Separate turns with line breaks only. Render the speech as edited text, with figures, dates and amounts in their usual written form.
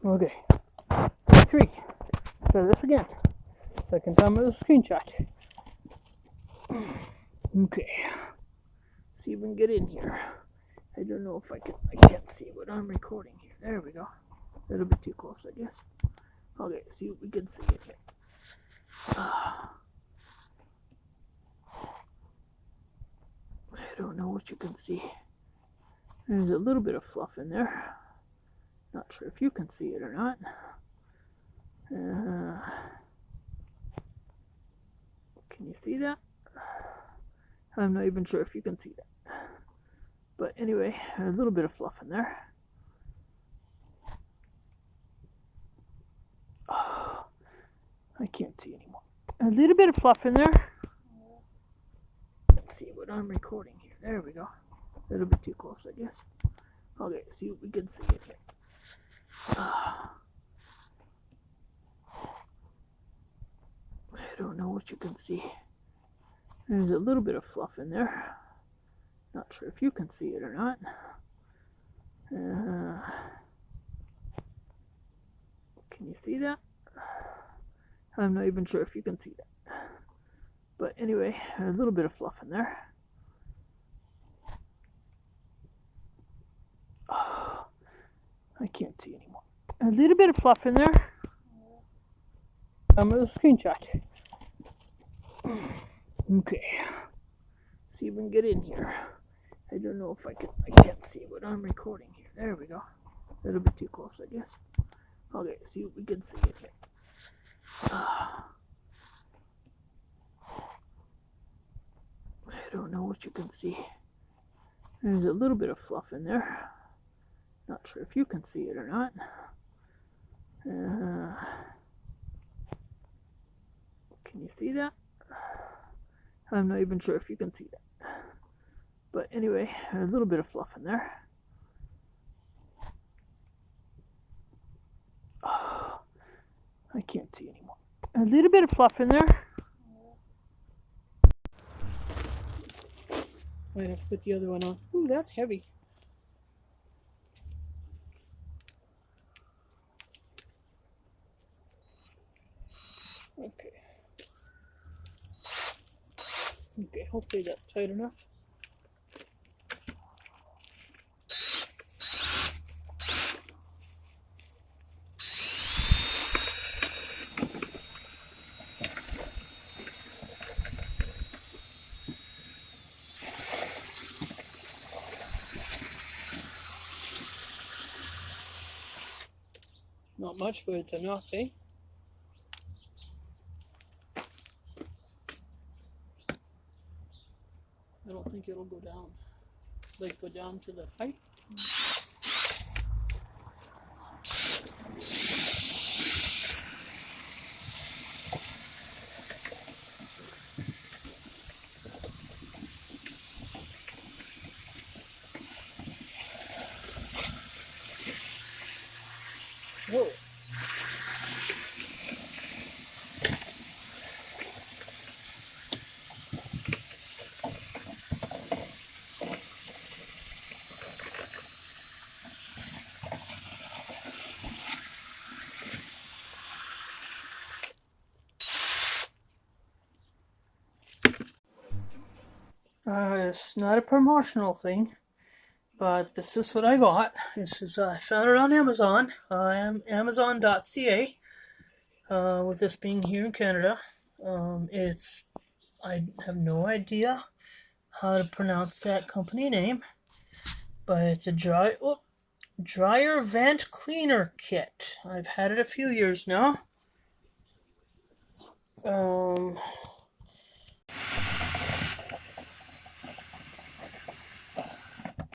Okay. 3. Try this again. Second time with a screenshot. Okay. See if we can get in here. I don't know if I can't see what I'm recording here. There we go. A little bit too close, I guess. Okay, see what we can see in here. I don't know what you can see. There's a little bit of fluff in there. Not sure if you can see it or not. Can you see that? I'm not even sure if you can see that. But anyway, a little bit of fluff in there. Oh, I can't see anymore. A little bit of fluff in there. Let's see what I'm recording here. There we go. A little bit too close, I guess. Okay, see what we can see in here. I don't know what you can see. There's a little bit of fluff in there. Not sure if you can see it or not. Can you see that? I'm not even sure if you can see that. But anyway, a little bit of fluff in there. Oh, I can't see anymore. A little bit of fluff in there. With a screenshot. Okay. See if we can get in here. I don't know if I can't see what I'm recording here. There we go. A little bit too close, I guess. Okay, see what we can see in here. I don't know what you can see. There's a little bit of fluff in there. Not sure if you can see it or not. Can you see that? I'm not even sure if you can see that. But anyway, a little bit of fluff in there. Oh, I can't see anymore. A little bit of fluff in there. Might have to put the other one on. Ooh, that's heavy. Okay. Okay, hopefully that's tight enough. Not much, but it's enough, eh? I don't think it'll go down. Like go down to the pipe. Whoa. It's not a promotional thing, but this is what I got. This is I found it on Amazon. Amazon.ca. With this being here in Canada, I have no idea how to pronounce that company name, but it's a dryer vent cleaner kit. I've had it a few years now.